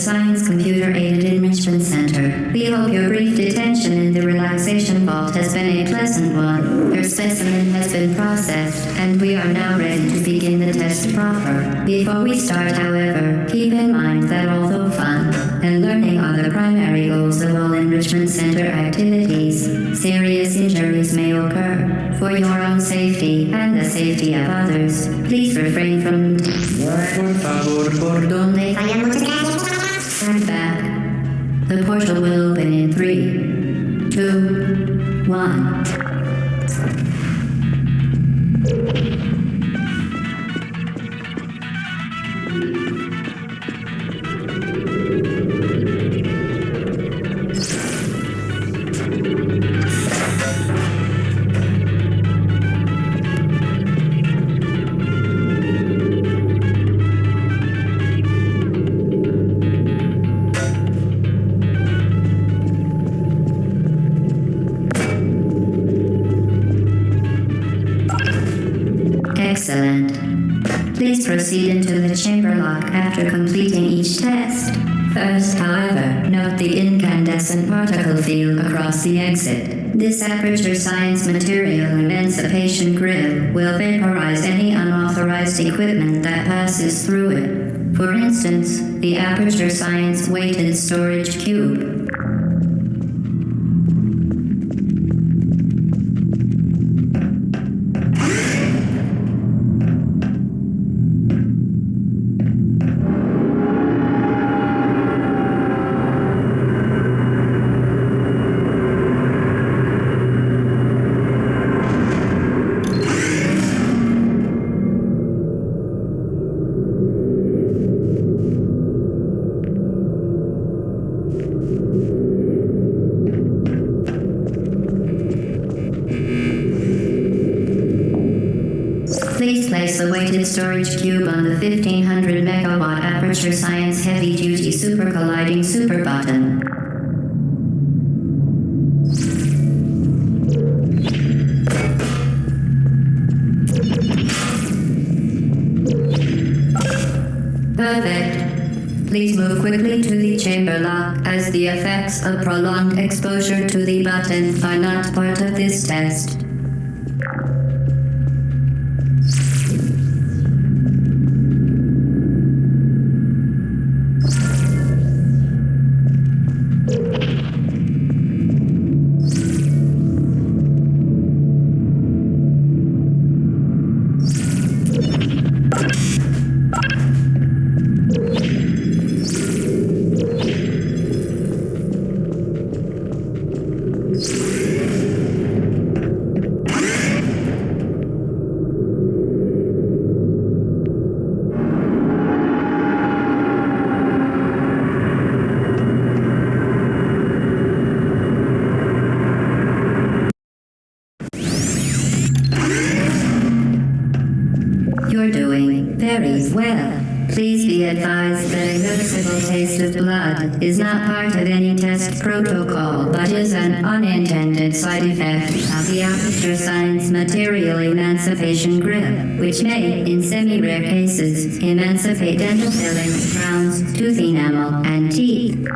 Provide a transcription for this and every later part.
Science Computer-Aided Enrichment Center. We hope your brief detention in the relaxation vault has been a pleasant one. Your specimen has been processed, and we are now ready to begin the test proper. Before we start, however, keep in mind that although fun and learning are the primary goals of all Enrichment Center activities, serious injuries may occur. For your own safety and the safety of others, please refrain from por favor, por donde stand back. The portal will open in 3, 2, 1. Excellent. Please proceed into the chamber lock after completing each test. First, however, note the incandescent particle field across the exit. This aperture science material emancipation grill will vaporize any unauthorized equipment that passes through it. For instance, the aperture science weighted storage cube. Please place the weighted storage cube on the 1500 megawatt aperture science heavy-duty super colliding super button. Perfect. Please move quickly to the chamber lock, as the effects of prolonged exposure to the button are not part of this test. You're doing very well. Please be advised that a noticeable taste of blood is not part of any test protocol, but is an unintended side effect of the aperture science material emancipation grill, which may, in semi-rare cases, emancipate dental fillings, crowns, tooth enamel, and teeth.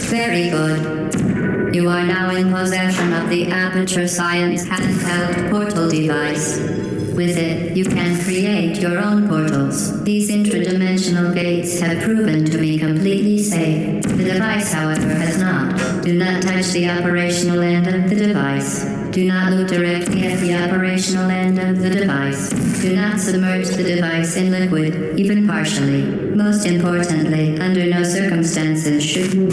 Very good. You are now in possession of the Aperture Science handheld portal device. With it, you can create your own portals. These intradimensional gates have proven to be completely safe. The device, however, has not. Do not touch the operational end of the device. Do not look directly at the operational end of the device. Do not submerge the device in liquid, even partially. Most importantly, under no circumstances should you...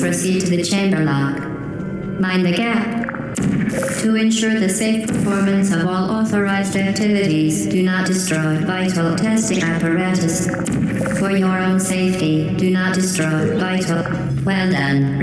Proceed to the chamber lock. Mind the gap. To ensure the safe performance of all authorized activities, do not destroy vital testing apparatus. For your own safety, do not destroy vital. Well done.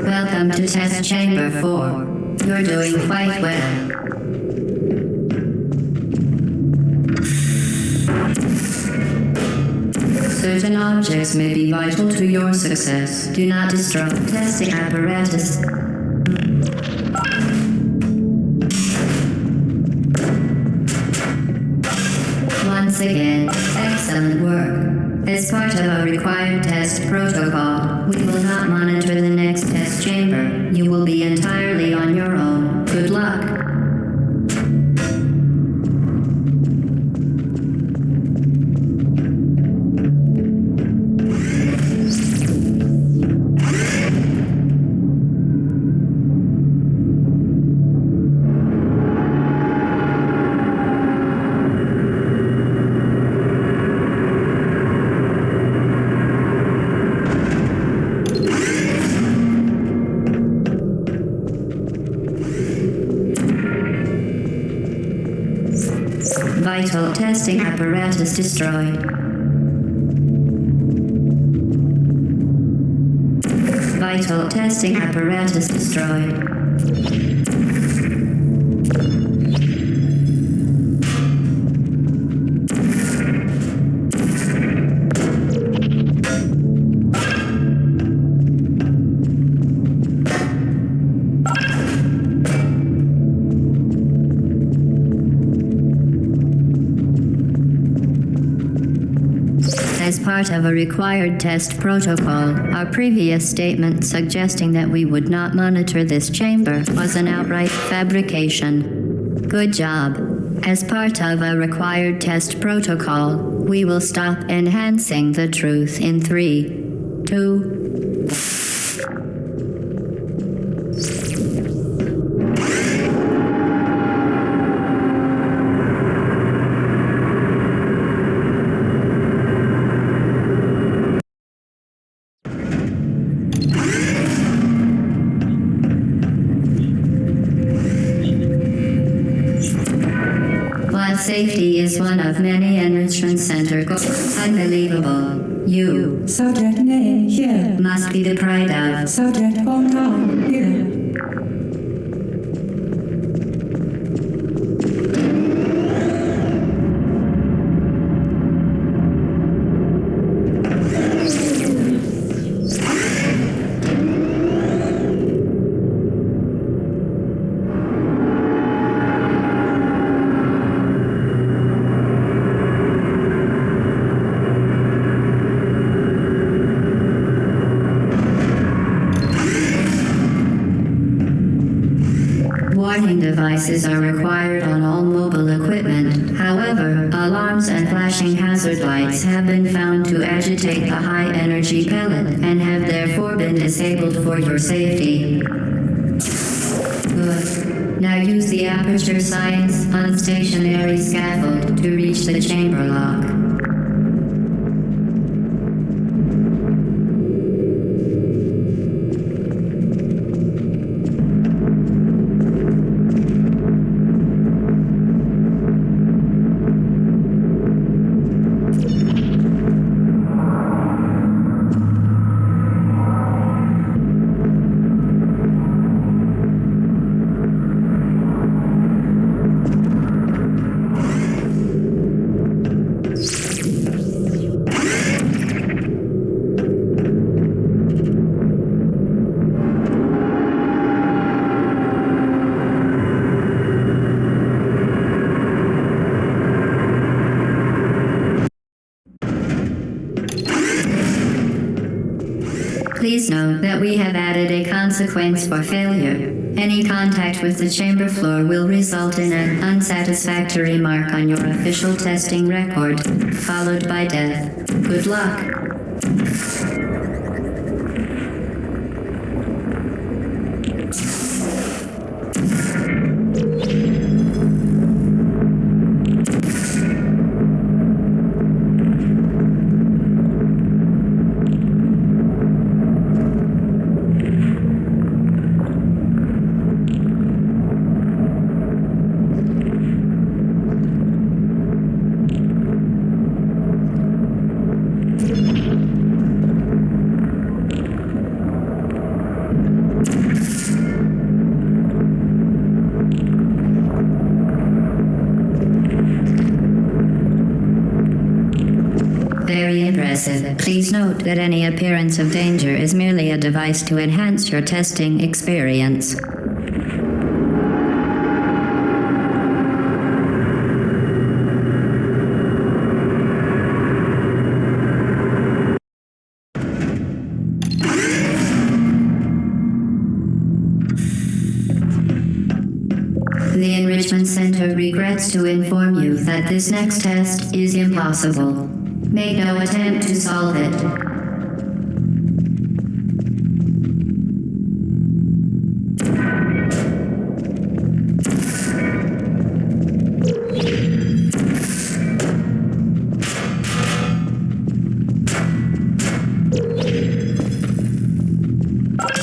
Welcome to Test Chamber 4. You're doing quite well. Certain objects may be vital to your success. Do not destroy testing apparatus. Once again, excellent work. As part of a required test protocol, we will not monitor the next test chamber. You will be entirely on your own. Good luck. Vital testing apparatus destroyed. Vital testing apparatus destroyed. As part of a required test protocol, our previous statement suggesting that we would not monitor this chamber was an outright fabrication. Good job. As part of a required test protocol, we will stop enhancing the truth in 3, 2, Safety is one of many enrichment center goals. Unbelievable. You. Subject name here. Must be the pride of. Subject hometown here. Warning devices are required on all mobile equipment. However, alarms and flashing hazard lights have been found to agitate the high-energy pellet and have therefore been disabled for your safety. Good. Now use the aperture science unstationary scaffold to reach the chamber lock. Please note that we have added a consequence for failure. Any contact with the chamber floor will result in an unsatisfactory mark on your official testing record, followed by death. Good luck. Very impressive. Please note that any appearance of danger is merely a device to enhance your testing experience. The Enrichment Center regrets to inform you that this next test is impossible. Make no attempt to solve it.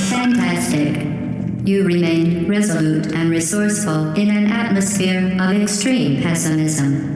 Fantastic. You remain resolute and resourceful in an atmosphere of extreme pessimism.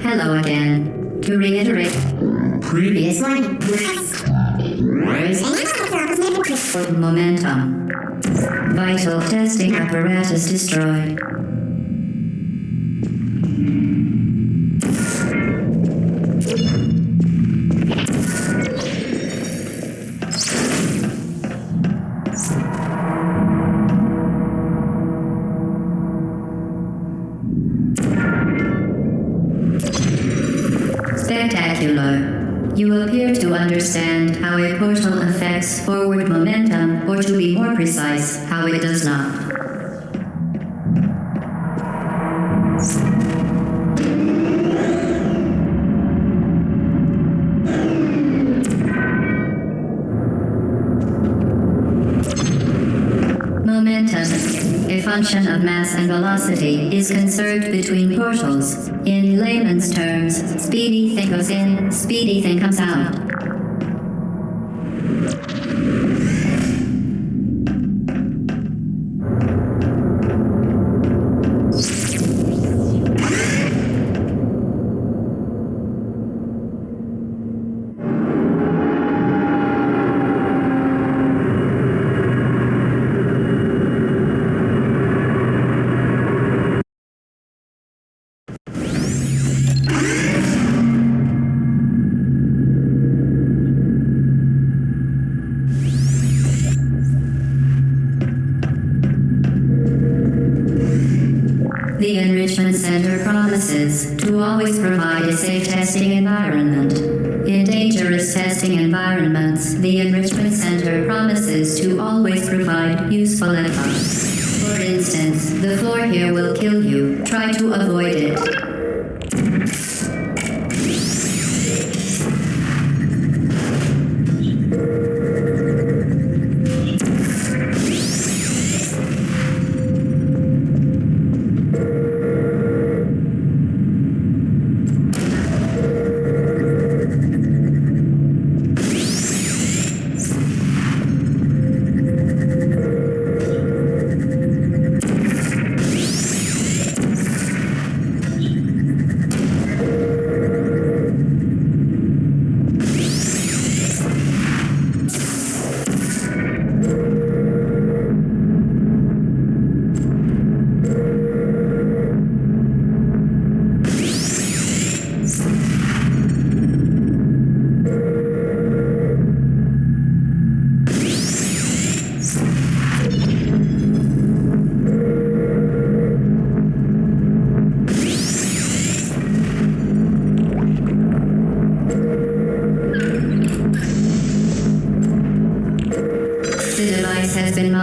Hello again. To reiterate, previously, momentum. Vital testing apparatus destroyed. Spectacular. You appear to understand how a portal affects forward momentum, or to be more precise, how it does not. Momentum, a function of mass and velocity, is conserved between portals. In layman's terms, speedy thing goes in, speedy thing comes out. The Enrichment Center promises to always provide a safe testing environment. In dangerous testing environments, the Enrichment Center promises to always provide useful advice. For instance, the floor here will kill you. Try to avoid it.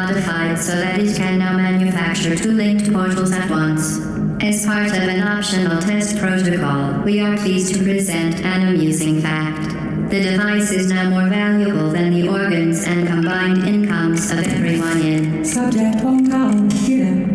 modified so that it can now manufacture two linked portals at once. As part of an optional test protocol, we are pleased to present an amusing fact. The device is now more valuable than the organs and combined incomes of everyone in Subject hometown here.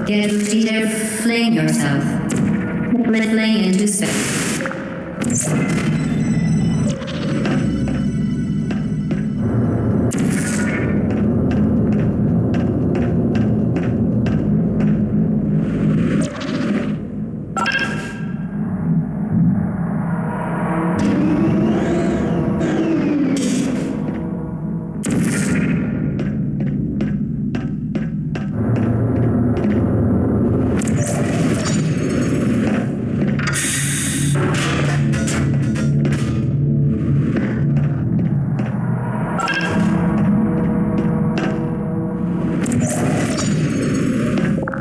Get Peter, fling yourself. Fling into space.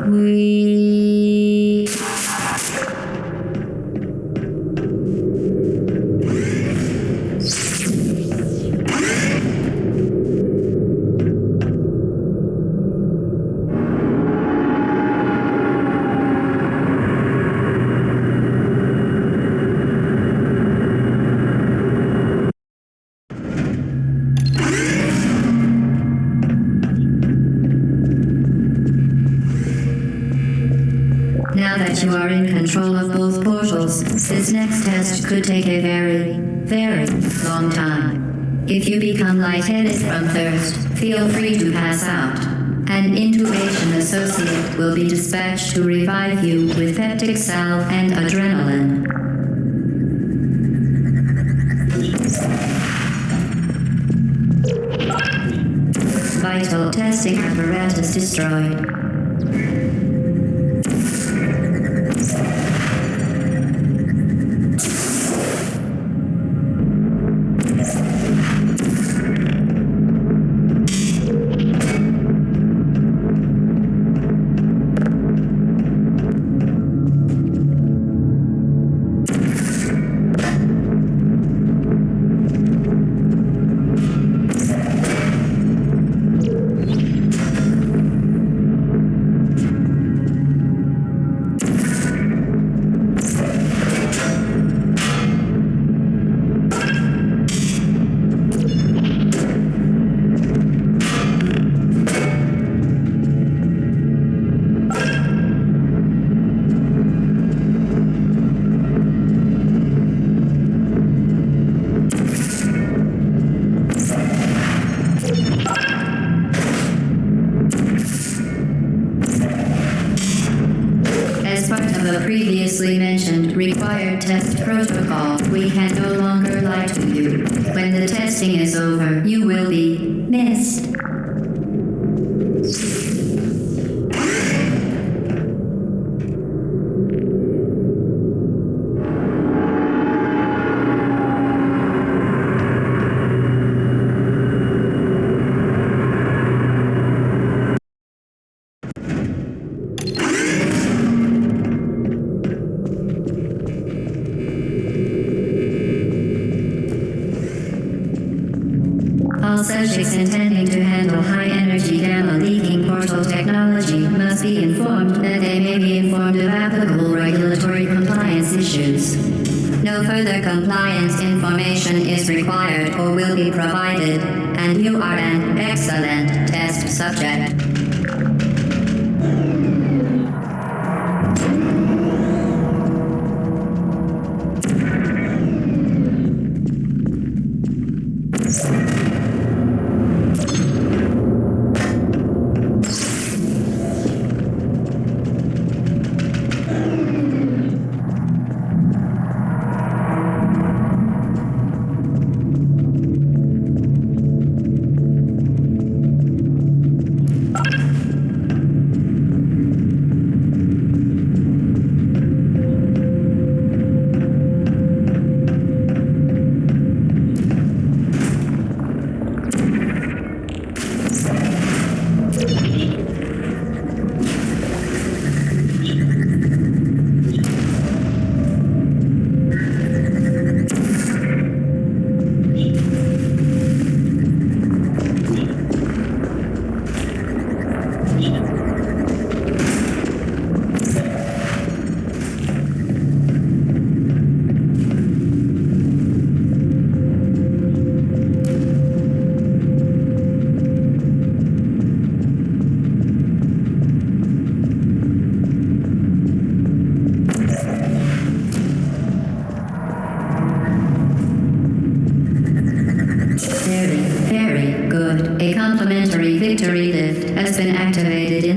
We Now that you are in control of both portals, this next test could take a very, very long time. If you become lightheaded from thirst, feel free to pass out. An intubation associate will be dispatched to revive you with peptic salve and adrenaline. Vital testing apparatus destroyed. As part of a previously mentioned required test protocol, we can no longer lie to you. When the testing is over, you will be missed. All subjects intending to handle high-energy gamma-leaking portal technology must be informed that they may be informed of applicable regulatory compliance issues. No further compliance information is required or will be provided, and you are an excellent test subject.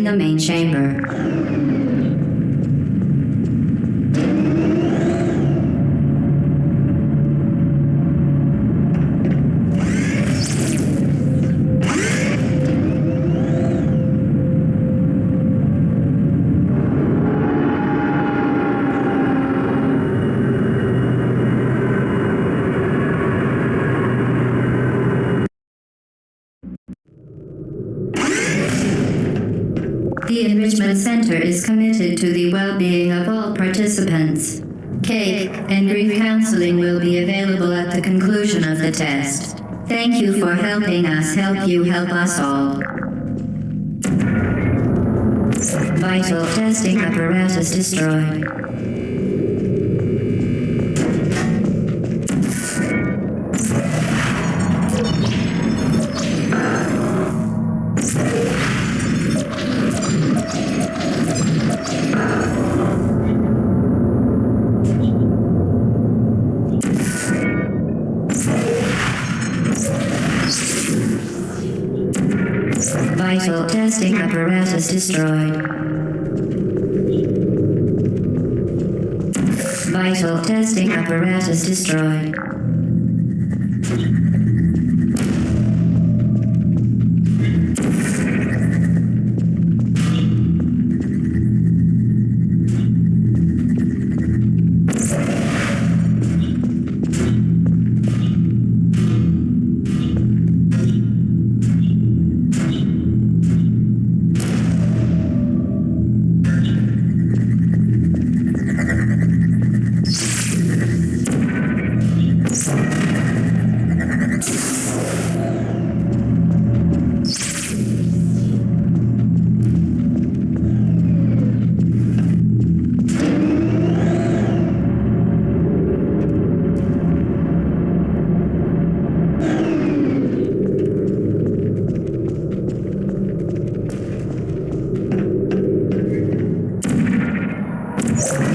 the main chamber. The Enrichment Center is committed to the well-being of all participants. Cake and grief counseling will be available at the conclusion of the test. Thank you for helping us help you help us all. Vital testing apparatus destroyed. Vital testing apparatus destroyed. Vital testing apparatus destroyed.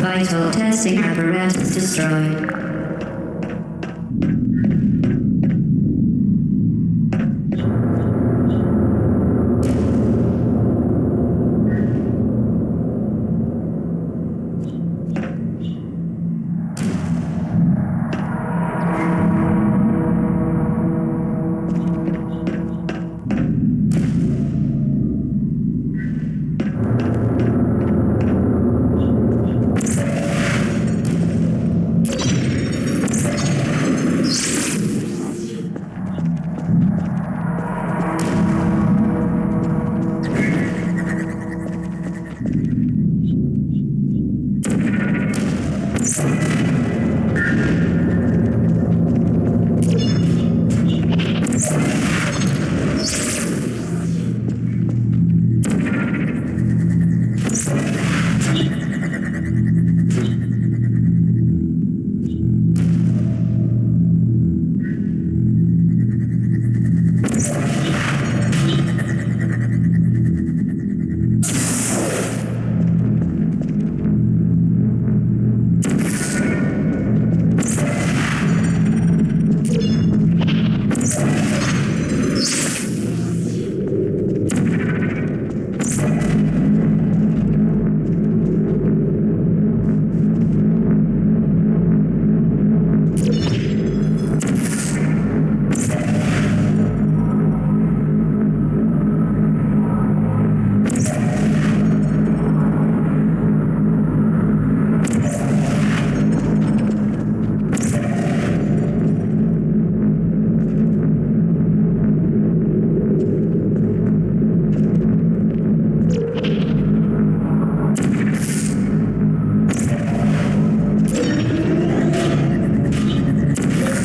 Vital testing apparatus destroyed.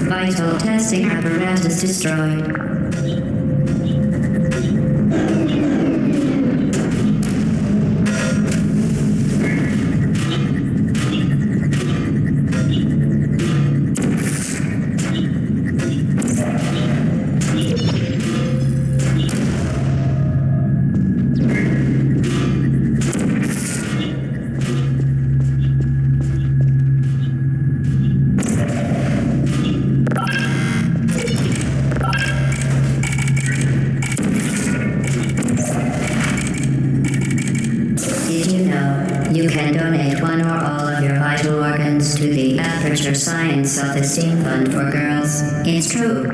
Vital testing apparatus destroyed. organs to the Aperture Science Self-Esteem Fund for Girls. It's true.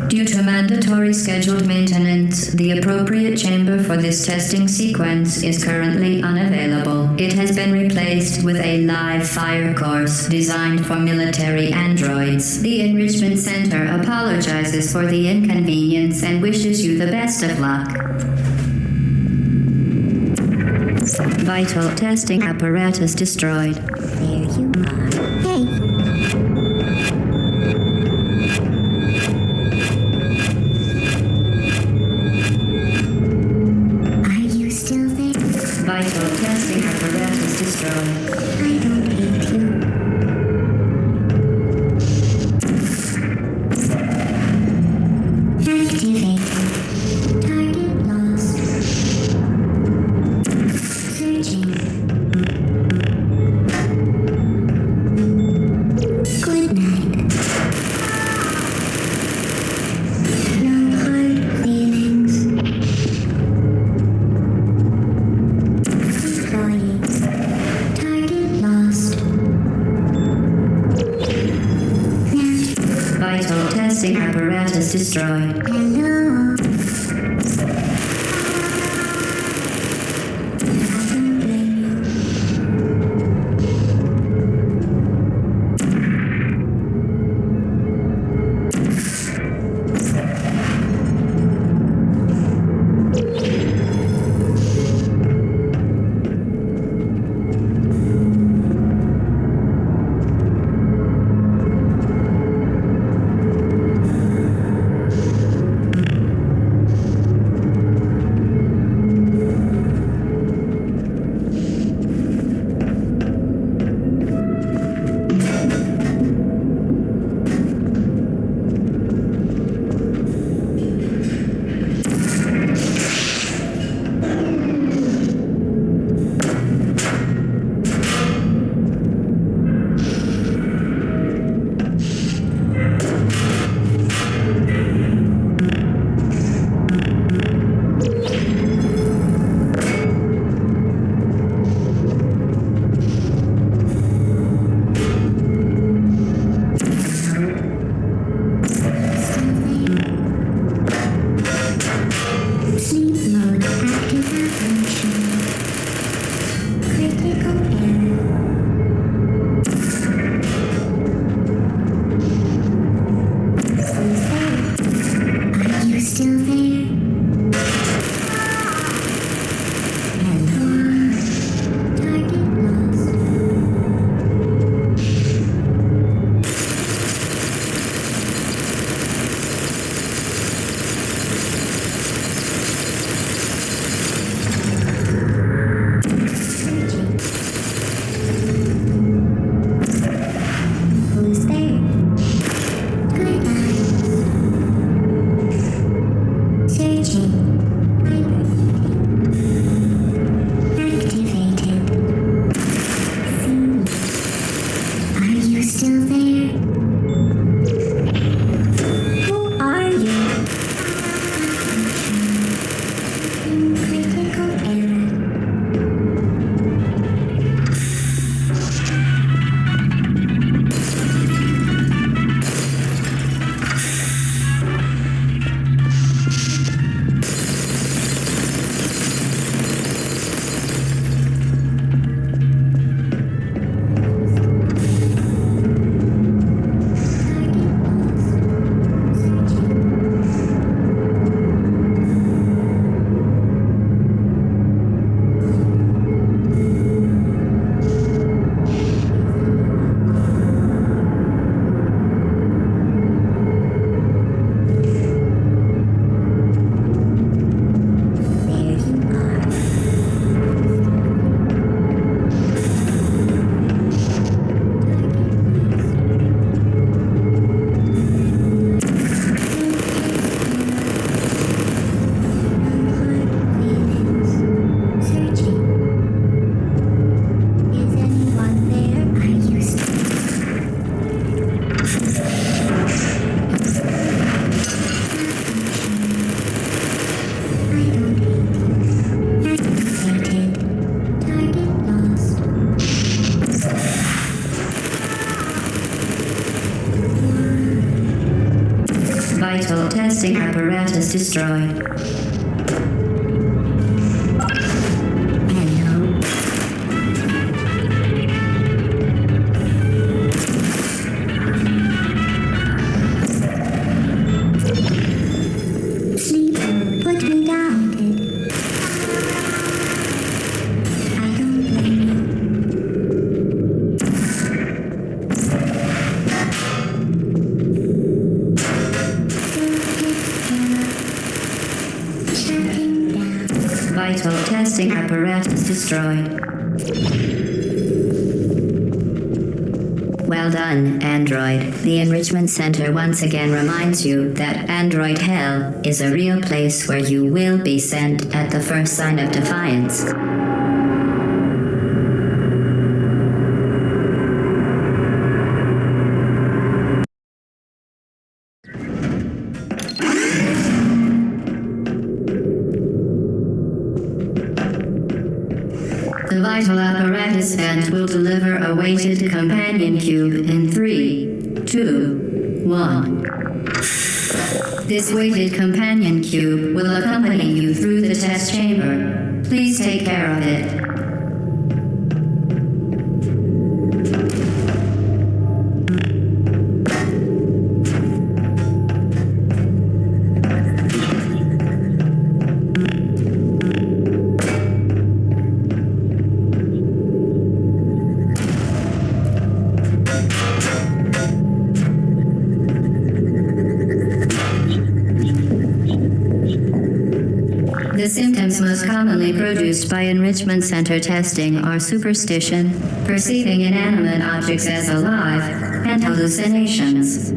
Due to mandatory scheduled maintenance, the appropriate chamber for this testing sequence is currently unavailable. It has been replaced with a live fire course designed for military androids. The Enrichment Center apologizes for the inconvenience and wishes you the best of luck. Vital testing apparatus destroyed. There you are. Hey. Vital testing apparatus destroyed. I don't hate you. Activated. Target lost. Searching. Good night. No hard feelings. Target lost. Vital testing apparatus destroyed. Hello. I don't blame you. testing apparatus destroyed. Hello. Sleep, put me down, kid. I don't blame you. Vital testing apparatus destroyed. Well done, Android. The Enrichment Center once again reminds you that Android Hell is a real place where you will be sent at the first sign of defiance. The vital apparatus vent will deliver a weighted companion cube in 3, 2, 1. This weighted companion cube will accompany you through the test chamber. Please take care of it. The symptoms most commonly produced by enrichment center testing are superstition, perceiving inanimate objects as alive, and hallucinations.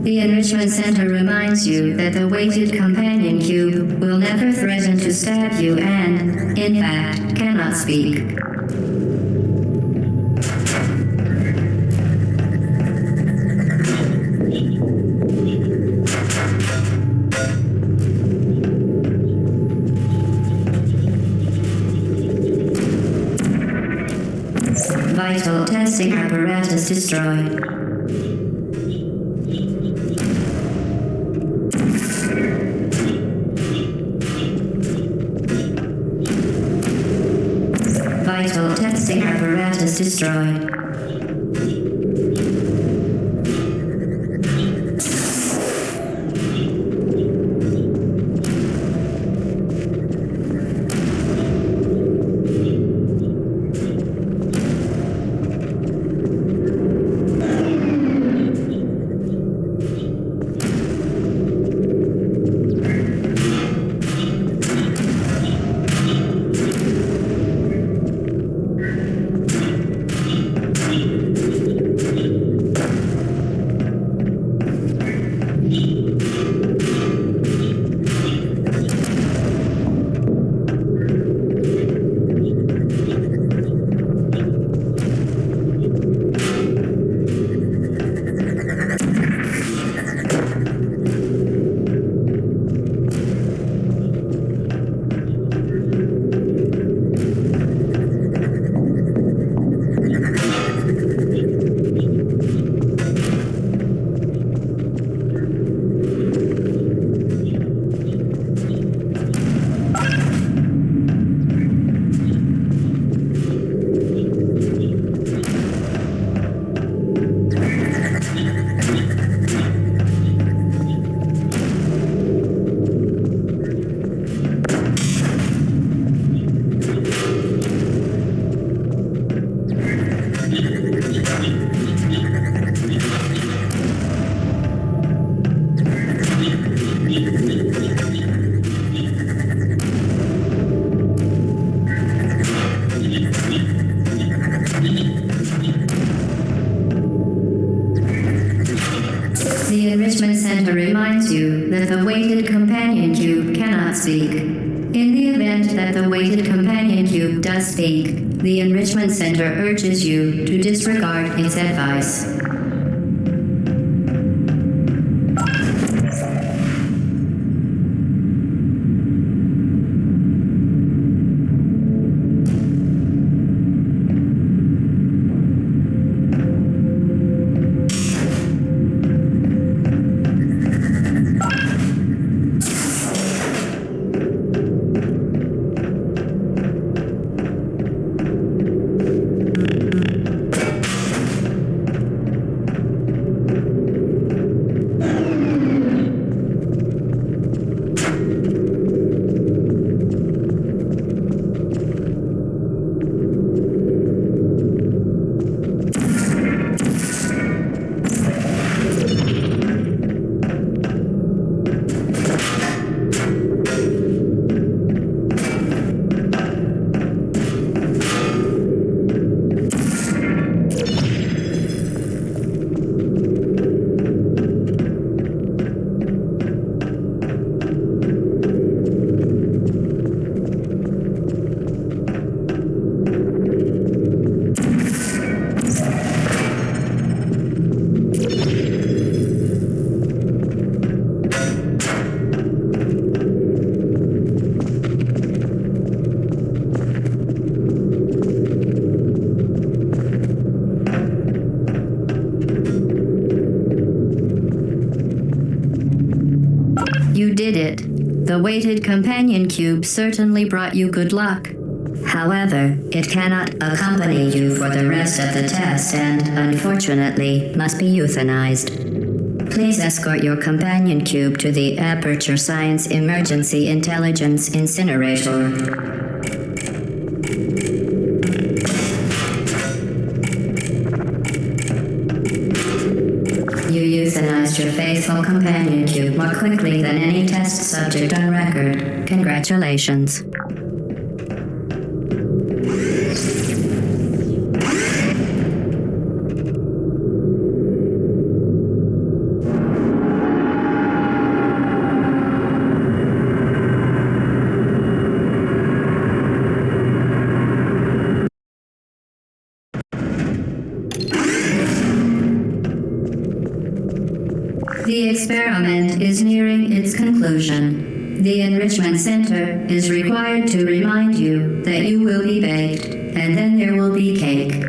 The enrichment center reminds you that the weighted companion cube will never threaten to stab you and, in fact, cannot speak. Vital testing apparatus destroyed. Vital testing apparatus destroyed. The Enrichment Center reminds you that the weighted companion cube cannot speak. In the event that the weighted companion cube does speak, the Enrichment Center urges you to disregard its advice. The weighted companion cube certainly brought you good luck. However, it cannot accompany you for the rest of the test and, unfortunately, must be euthanized. Please escort your companion cube to the Aperture Science Emergency Intelligence Incinerator. You euthanized your faithful companion cube more quickly than any test subject on record. Congratulations. The experiment is nearing its conclusion. The Enrichment Center is required to remind you that you will be baked, and then there will be cake.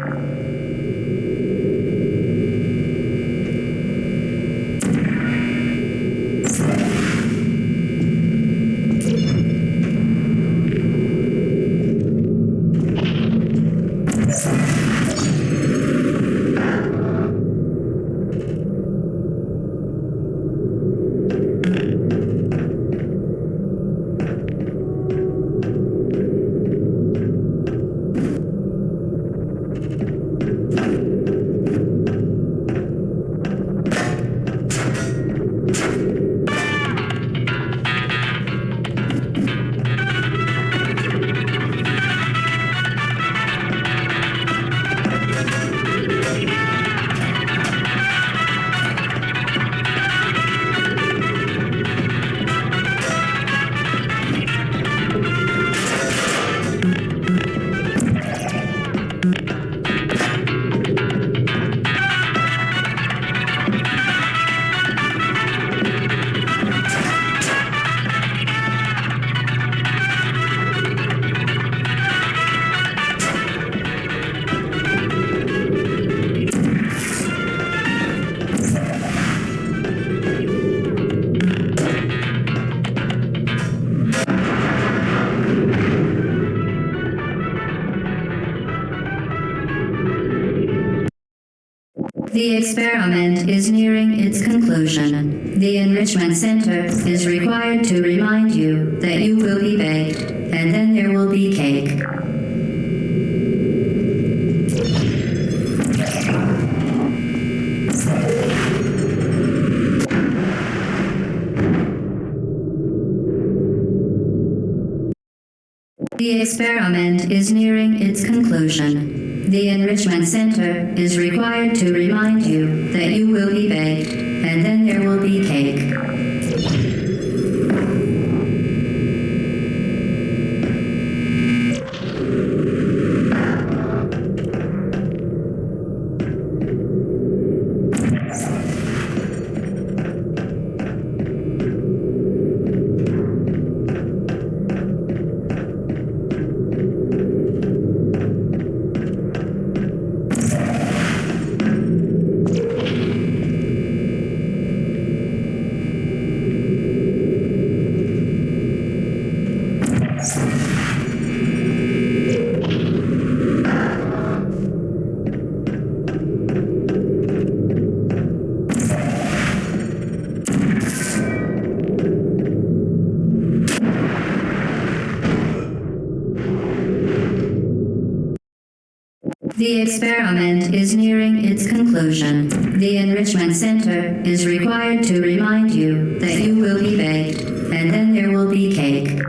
The experiment is nearing its conclusion. The Enrichment Center is required to remind you that you will be baked, and then there will be cake. The experiment is nearing its conclusion. The Enrichment Center is required to remind you that you will be baked, and then there will be cake. The experiment is nearing its conclusion. The Enrichment Center is required to remind you that you will be baked, and then there will be cake.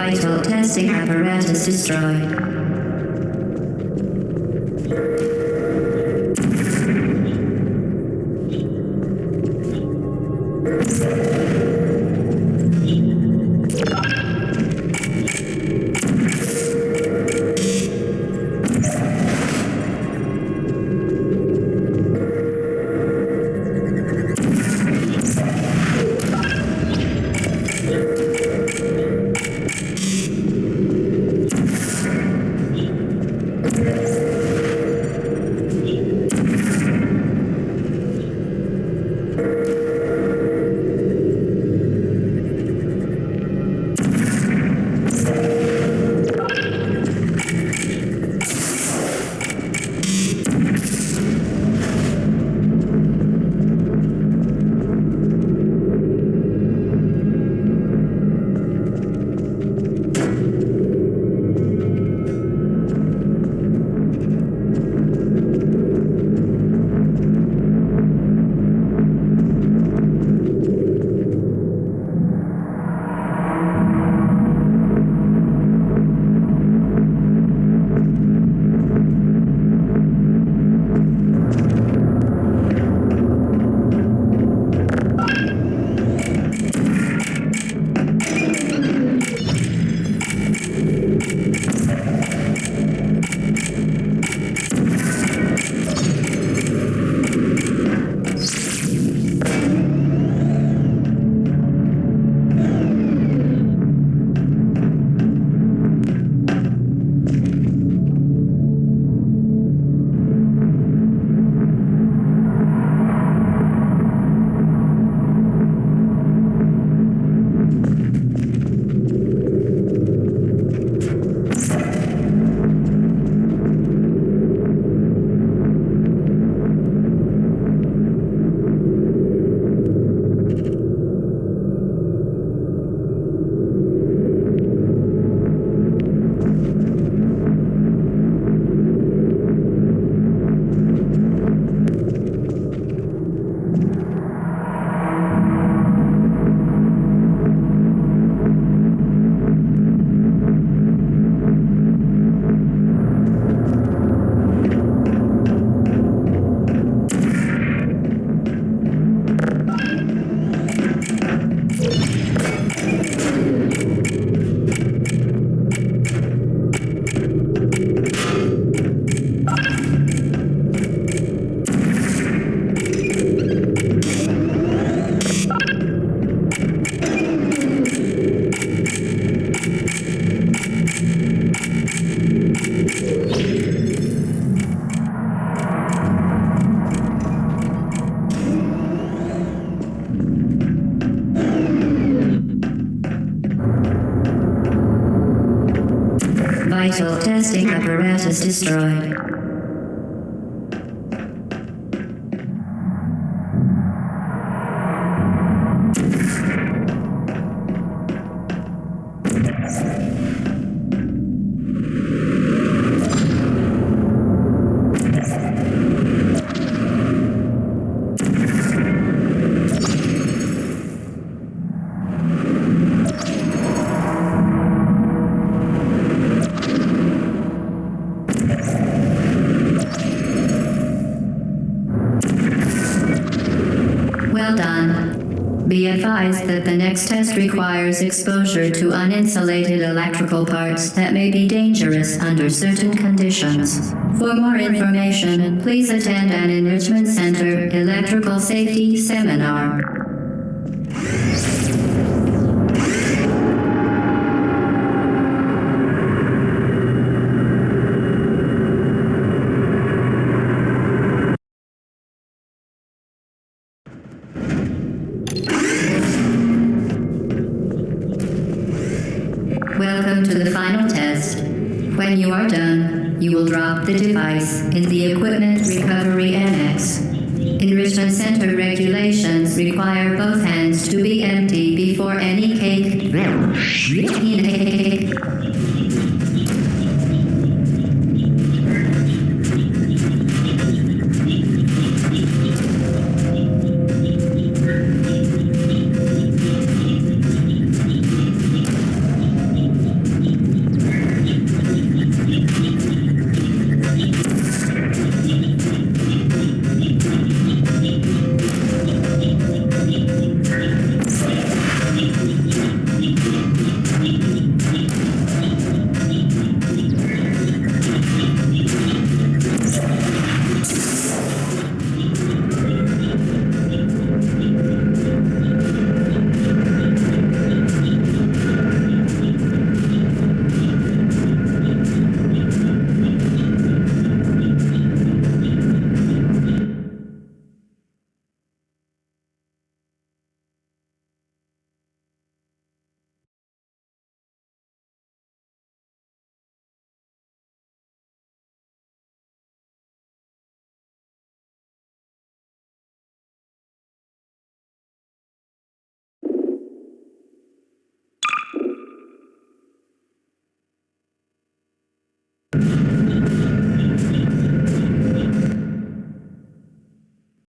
Vital testing apparatus destroyed. Vital testing apparatus destroyed. Well done. Be advised that the next test requires exposure to uninsulated electrical parts that may be dangerous under certain conditions. For more information, please attend an Enrichment Center Electrical Safety Seminar. Welcome to the final test. When you are done, you will drop the device in the Equipment Recovery Annex. Enrichment Center regulations require both hands to be empty before any cake